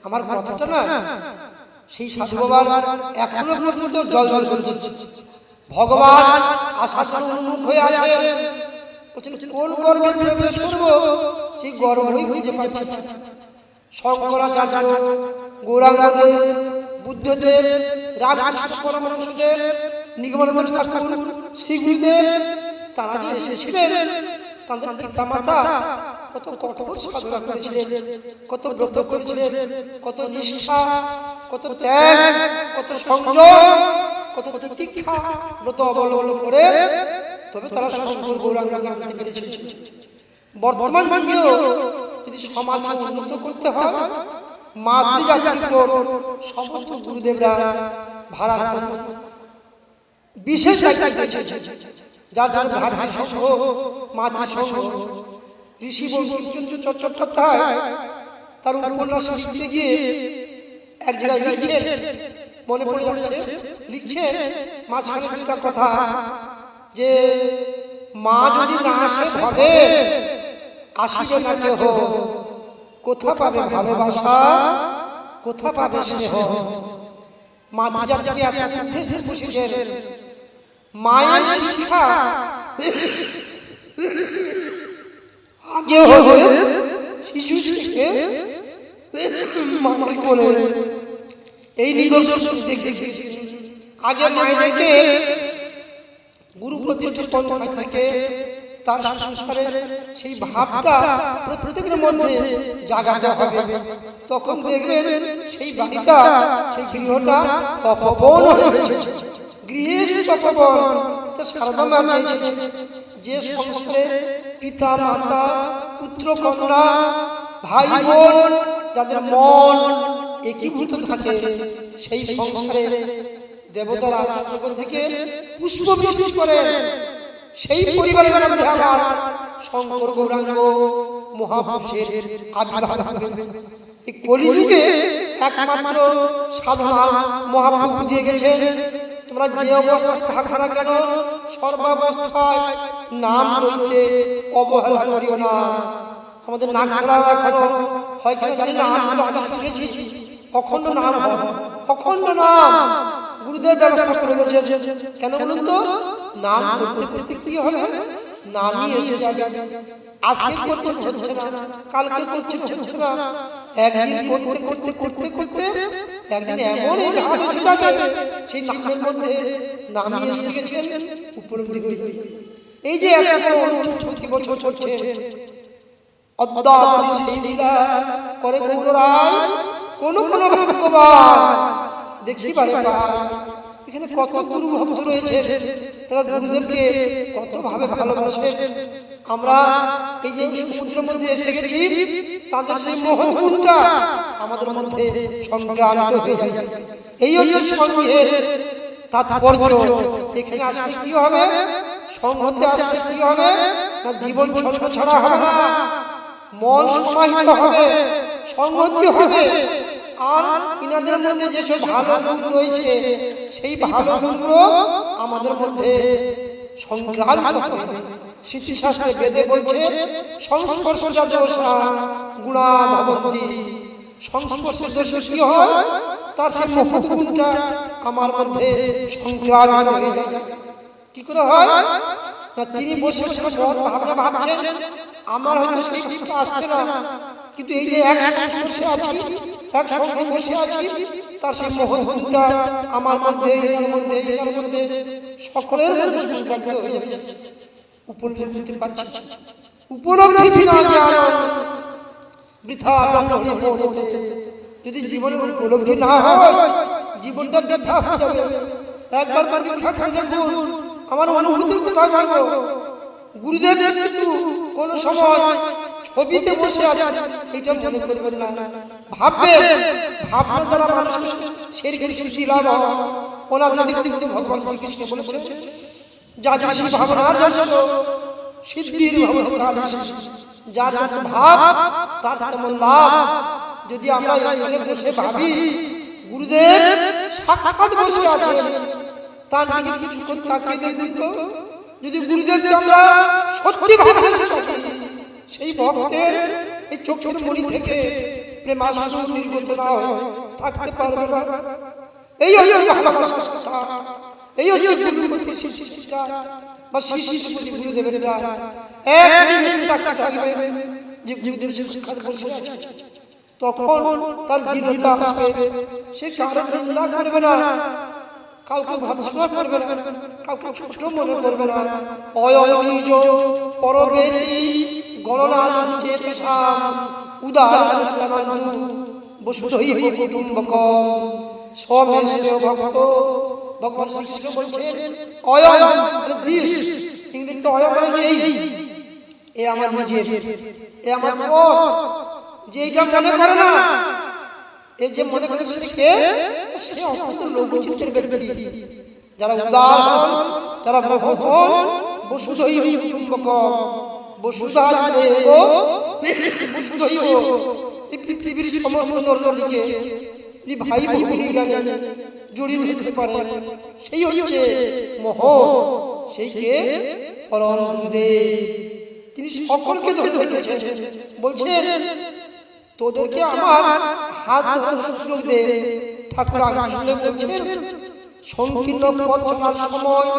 আমার কথাটা না, সেই সাধু বাবার এখনো পর্যন্ত জল জল বলছে। ভগবান আশা উন্মুখ হয়ে আছে, কোন গর্ভে প্রবেশ করবো সেই গর্ভই বুঝতে পারছে। শঙ্করাচার্য, গৌরাঙ্গদেব, বুদ্ধদেব, রামকৃষ্ণ পরমহংসদেব নিগমানন্দ ঠাকুর শ্রী গুরুদেব তারা যে এসেছিলেন তাদের পিতামাতা কত কঠোর সাধনা করেছিলেন, কত ব্রত করেছিলেন, কত নিষ্ঠা, কত ত্যাগ, কত সংযম, কত তিতিক্ষা ব্রত অবলম্বন করে তবে তারা শঙ্কর গৌরাঙ্গকে আনতে পেরেছিলেন। বর্তমান যুগেও যদি সমাজকে উন্নত করতে হয়, মাতৃজাতির উপর সমস্ত গুরুদেবরা ভাড়া বিশেষ দায়িত্ব দিয়েছেন। যার যার ভারতী সংঘ, মাতৃসংঘ, ঋষি বঙ্কিমচন্দ্র চট্টোপাধ্যায় তার উপন্যাস লিখতে গিয়ে এক জায়গায় লিখছেন, মনে পড়ে যাচ্ছে, লিখছেন মাঝখানে দুটা কথা যে মা যদি না আসে ভাবে আসিবে না কেহ, কোথা পাবে ভালোবাসা, কোথা পাবে স্নেহ। মাতৃজাতিকে এত উদ্দেশ্যে বসেছেন, মায়ের শিক্ষা আগে হবে শিশু শিখে মায়ের কোলে, এই নিদর্শন দেখে আগে মায়েদেরকে গুরু প্রতিষ্ঠার পন্থা থেকে তার সংস্কারের সেই ভাবটা প্রত্যেকের মধ্যে জাগাতে হবে। তখন দেখবেন সেই বাড়িটা, সেই গৃহটা তপবন হয়েছে। গৃহে তপবন সারদা মা চাইছেন যে সংস্কারে পিতা মাতা পুত্র কন্যা ভাই বোন যাদের মন একীভূত থাকে, সেই সংস্কারে দেবতারা স্বর্গ থেকে পুষ্প বৃষ্টি করে সেই পরিবারের মধ্যে আবার শঙ্কর গৌরাঙ্গ মহাপুরুষের আবির্ভাব হবে। এই কলিযুগে একমাত্র সাধনা মহাপ্রভু দিয়ে গেছেন, তোমরা যে অবস্থায় থাকো না কেন সর্বাবস্থায় নাম লইতে অবহেলা করিও না। আমাদের নাম করা এখনো হয় কিনা জানি না, আমি আগে শুনেছি অখণ্ড নাম হয়, অখণ্ড নাম গুরুদেব ব্যবস্থা করে গেছে। কেন বলুন তো? নাম করতে করতে কি হবে, নামই এসে যাবে। আজকে করছে হচ্ছে না, কালকে করছে হচ্ছে না, একদিন করতে করতে করতে করতে একদিন এমন ভাবে এসে যাবে সেই নামের মধ্যে নামই এসে গেছেন উপলব্ধি করে। এই যে একটা অনুষ্ঠান প্রতি বছর চলছে, অদ্যাবধি সেই লীলা করে গৌরায় কোন কোন ভগবান দেখিবারে পায়। এখানে কত গুরু ভক্ত রয়েছে, তারা গুরুদেবকে কত ভাবে ভালোবাসে। আমরা এই যে সমুদ্রের মধ্যে এসে গেছি, তাদের সেই মোহগুণটা আমাদের মধ্যে সংক্রান্ত হয়ে যায়। এই হচ্ছে সঙ্গের তাৎপর্য। এখানে আসলে কি হবে, সংঘতে আসলে কি হবে না, জীবন ছন্ন ছাড়া হবে না, মন সমাহিত হবে, সংহতি হবে। আর ইনাদের মধ্যে যেসব ভালো গুণ রয়েছে সেই ভালো গুণগুলো আমাদের মধ্যে সংক্রান্ত হবে। স্মৃতিশাস্ত্রে বেদে বলছে সংস্পর্শ দোষা গুণা ভবন্তি। সংস্পর্শের দোষে কি হয়, তার সেই মহৎ গুণটা আমার মধ্যে সংক্রান্ত হয়ে যায়। কি করে হয় না, তিনি বসে বসে ভাবনা ভাবছেন, আমার হয়তো সেই দিকটা আসছে না, কিন্তু এই যে একসঙ্গে বসে আছি, একসঙ্গে বসে আছি, তার সেই মহৎ গুণটা আমার মধ্যে, এর মধ্যে, এর মধ্যে সকলের মধ্যে সংক্রান্ত হয়ে যাচ্ছে। উপলব্ধি করতে পারছি, উপলব্ধি না জ্ঞান বৃথা ব্রহ্মণি মোহতে। যদি জীবনে উপলব্ধি না হয়, জীবনটা বৃথা হয়ে যাবে। একবার পরীক্ষা করে দেখুন, আমার অনুভূতির কথা বলবো। গুরুদেব কিন্তু কোন সময় ছবিতে বসে আছে এটা মনে করবেন না, ভাববেন। ভাবনার দ্বারা মানুষ সেই কিছু লাভ হয়। ওনার যদি ভগবান শ্রীকৃষ্ণ বলেছেন যা যা ভাবনার জন্য সিদ্ধির যার যত ভাব তার তেমন লাভ। যদি আমরা এখানে বসে ভাবি গুরুদেব সাক্ষাৎ বসে আছেন, তার দিকে কিছুক্ষণ তাকিয়ে দেখুন তো, যদি গুরুদেবকে আমরা সত্যি ভালোবেসে থাকি, সেই ভক্তের এই চোখের মণি থেকে প্রেমাশ্রু নির্গত না থাকতে পারবে না। এই হচ্ছে ভালোবাসা, এই হচ্ছে গুরুমতী শিষ্যা বা শিষ্য গুরুদেবের এক নিমিষে থাকবে যে গুরুদেব সাক্ষাৎ বসে আছে। তখন তার দীনতা আসবে, সে কারো নিন্দা করবে না, কাউকে ভৎসনা করবে না, কাউকে ছোট মনে করবে না। অয়নিজ পরবেতি গণনাথ চেতসাম উদারতানন্দু বসুধৈব কুটুম্বকম স্বমেস্য ভক্ত। ভগবান শ্রীকৃষ্ণ বলছেন অয়ম মানে দিস, ইংরেজিতে অয়ম মানে এই, এ আমার নিজের, এ আমার পর। যে এইটা মনে করে না, এই যে মনে করে সে কে, সে অত্যন্ত লঘুচিত্তের ব্যক্তি। যারা উদার হন, যারা ভগৎ হন, বসুধৈব কুটুম্বকম বসুধৈব বসুধৈব, এই পৃথিবীর সমস্ত নরনারীকে এই ভাই ভগ্নী জ্ঞানে জড়িয়ে দিতে পারে, সেই হচ্ছে মোহ, সেই কে পরম গুরুদেব। তিনি সকলকে ধরে রেখেছেন, বলছেন তোদেরকে আমার হাত ধরে সুযোগ দে। ঠাকুর রামকৃষ্ণ বলছেন সংকীর্ণ পথ চলার সময়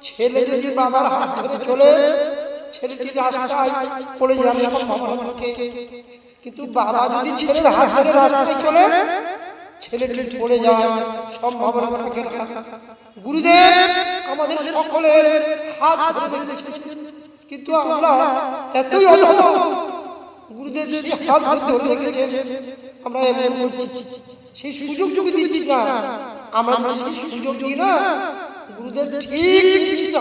ছেলে যদি বাবার হাত ধরে চলে, ছেলেটি রাস্তায় পড়ে যাওয়ার সম্ভাবনা থাকে, কিন্তু বাবা যদি ছেলের হাত ধরে রাস্তায় চলে, ছেলেটি পড়ে যায় সম্ভাবনা থাকে না। গুরুদেব আমাদের সকলের হাত ধরে রেখেছেন, কিন্তু আমরা এতই অধম, গুরুদেব সেই হাত ধরে রেখেছেন, আমরা এমন করছি, সেই সুযোগ যদি দিচ্ছি না, আমরা সেই সুযোগ দিই না, গুরুদেব ঠিক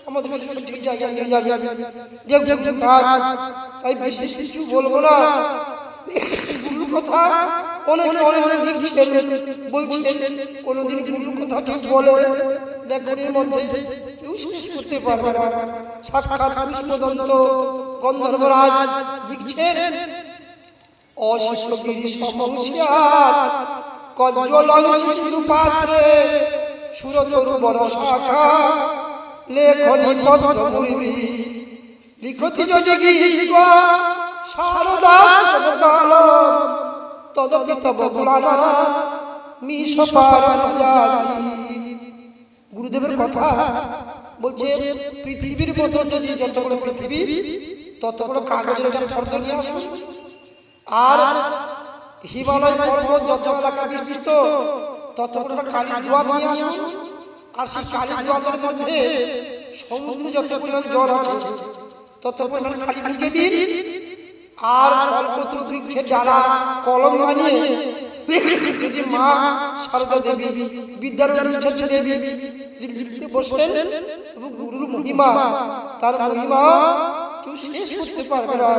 আমাদের ঠিক জায়গায় নিয়ে যাবে। তাই বিশেষ কিছু বলবো না, গুরুর কথা অনেক লিখছেন, বলছেন, কোনোদিন গুরুর কথা কেউ বলে লেখনের মধ্যে কেউ শেষ করতে পারবে না। সাক্ষাৎ কৃষ্ণদন্ত গন্ধর্বরাজ লিখছেন অশিষ্যগিরি সমস্যাত কজ্জলং শিশু পাত্রে সুরতরু বড় শাখা লেখনি পদ্মপুরী লিখতি যদি গীতা শারদা সবকাল তদপি তব পুরাণা মিশপারাজাতি। গুরুদেবের কথা বলছে পৃথিবীর মতো যদি যত বড় পৃথিবী তত বড় কাগজের একটা ফর্দ নিয়ে আসুন, আর হিমালয় পর্বত যত এলাকা বিস্তৃত তত বড় কালী দোয়াত নিয়ে আসুন, আর সেই কালী দোয়াতের মধ্যে সমুদ্র যত পরিমাণ জল আছে তত পরিমাণ কালী ঢুকে দিন, আর কল্পতরু বৃক্ষের ডালা কলম বানিয়ে যদি মা শারদা দেবী বিদ্যার দেবী লিখতে বসলেন, তবু গুরুর মহিমা, তার মহিমা কেউ শেষ করতে পারবে না।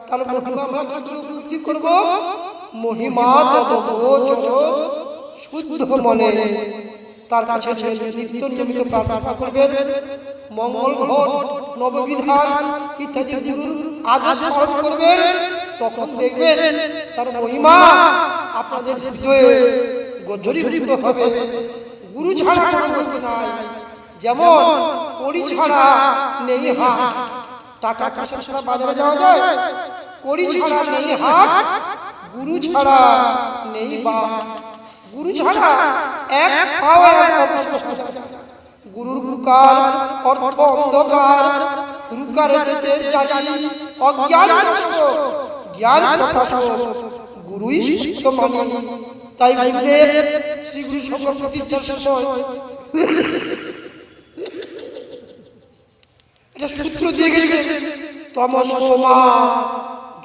তার মহিমা আমরা কি উপলব্ধি করবো? মহিমা তব গোচর শুদ্ধ মনে, তার কাছে নিত্য নিয়মিত প্রার্থনা করবেন, মঙ্গল ঘট নববিধান ইত্যাদি গুরুর আদেশ পালন করবেন, তখন দেখবেন তার মহিমা আপনাদের হৃদয়ে গজরীভূত হবে। গুরু ছাড়া কোনো গতি নাই, যেমন কড়ি ছাড়া নেই হাট, টাকা পয়সা ছাড়া বাজারে যাওয়া যায়, কড়ি ছাড়া নেই হাট, গুরু ছাড়া নেই বাট। গুরু ছাড়া এক পাওয়া গুরুর রুকার অর্থ অন্ধকার, রুকারে যেতে জানি অজ্ঞান জ্ঞান প্রকাশ, গুরুই সত্য মানি। তাই গুরুদেব শ্রী গুরু সঙ্গ প্রতিষ্ঠার সময় এটা সূত্র দিয়ে গেছে, তমসমা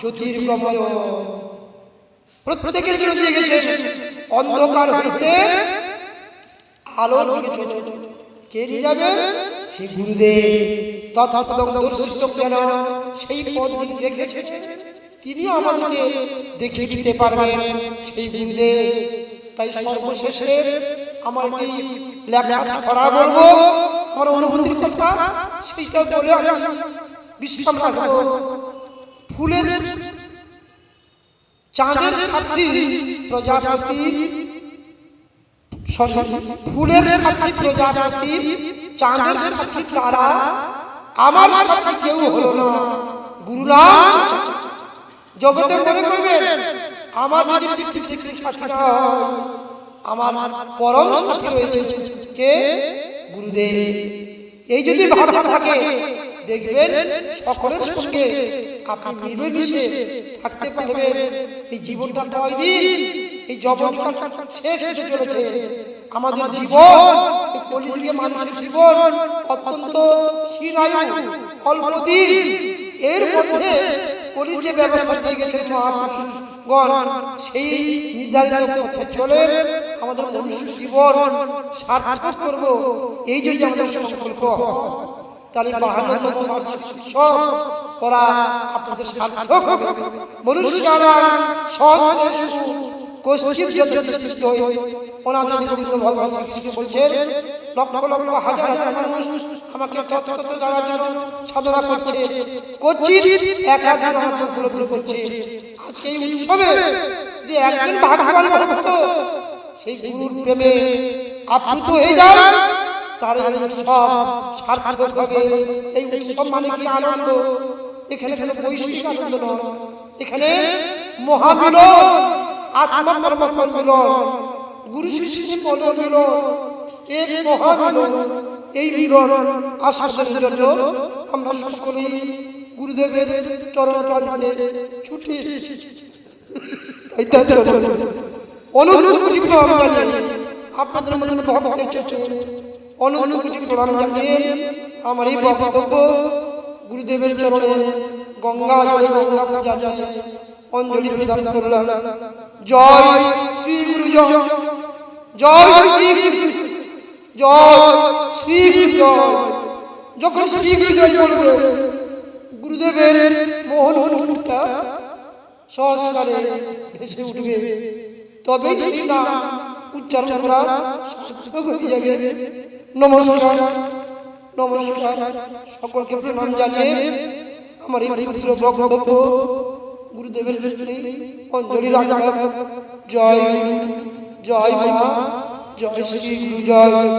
জ্যোতির্গময়, প্রত্যেকের জন্য দিয়ে গেছে, অন্ধকার হইতে আলোর দিকে চলো। কে নিয়ে যাবেন? সেই গুরুদেব। তথাকথিত যেন সেই পথ যিনি দেখেছেন, তিনি আমাদেরকে দেখিয়ে দিতে পারবেন, সেই গুরুদেব। তাই সর্বশেষে আমার কি লেখা ছড়া বলবো, আমার অনুভূতির কথা, সেইটা বলে আমি বিশ্রাম রাখবো। ফুলের চাঁদের সাথী প্রজাপতি, ফুলের সাথী প্রজাপতি, চাঁদের সাথী তারা, আমার সাথী কেউ হলো না, গুরু নাম জগতে মনে করবেন আমার সাথী না, আমার পরম সাথী রয়েছে কে? গুরুদেব। এই যদি ভাবনা থাকে, দেখবেন সকলের সঙ্গে আপনি মিলেমিশে থাকতে পারবেন। এই জীবনটা কয়দিন, এই জবনটা শেষ হতে চলেছে, আমাদের জীবন, এই কলিযুগে মানুষের জীবন অত্যন্ত ক্ষীণায়ু, অল্প দিন। এর মধ্যে কলির যে ব্যবস্থা দিয়ে গেছে মহাপুরুষগণ, সেই নির্ধারিত পথে চলে আমাদের মনুষ্য জীবন সার্থক করব, এই যদি আমাদের সংকল্প হয়, তাহলে 52তম বার্ষিক উৎসব করা আপনাদের সার্থক হবে। মনুষ্যানাং সহস্রেষু কশ্চিৎ যৎসিদ্ধ, ওনাদের গোবিন্দ ভগবান শ্রীকৃষ্ণ বলছেন, লক্ষ লক্ষ হাজার হাজার মানুষ আমাকে তত্ত্ব দেওয়ার জন্য সাধনা করছে, কশ্চিৎ এক হাজার আমাকে উপলব্ধি করছে। আজকে এই উৎসবে যদি একজন ভাগ্যবান ভক্ত সেই গুরুর প্রেমে আপ্লুত হয়ে যায়, তার এই উৎসব সার্থক হবে। এই উৎসব মানে কি আনন্দ? এখানে কোনো বৈশ্বিক আনন্দ নয়, এখানে মহামিলন, আত্মা পরমাত্মার মিলন, গুরু শিষ্যের মিলন, এক মহামিলন। এই মিলন আস্বাদনের জন্য আমরা সকলেই গুরুদেবের চরণ প্রান্তে ছুটে এসেছি। অনন্ত কোটি প্রণাম জানিয়ে আপনাদের মধ্যে ভক্তের চোখে অনন্ত কোটি প্রণাম জানিয়ে আমার এই বক্তব্য গুরুদেবের চরণে গঙ্গা জলে গঙ্গা পূজা জানিয়ে অঞ্জলি প্রদান করলাম। জয় শ্রী গুরু, জয় জয় শ্রী গুরু, জয় শ্রী গুরু জয়। যখন শ্রী গুরু জয় বলবে, গুরুদেবের মোহন মুখটা সহস্রারে ভেসে উঠবে, তবে সেই নাম উচ্চারণ করা সার্থক হয়ে যাবে। নমস্কার, নমস্কার, সকলকে প্রণাম জানিয়ে আমার এই পবিত্র বক্তব্য গুরুদেবের অঞ্জলি রাখলাম। জয় গুরু, জয় মা, জয় শ্রী গুরু, জয়।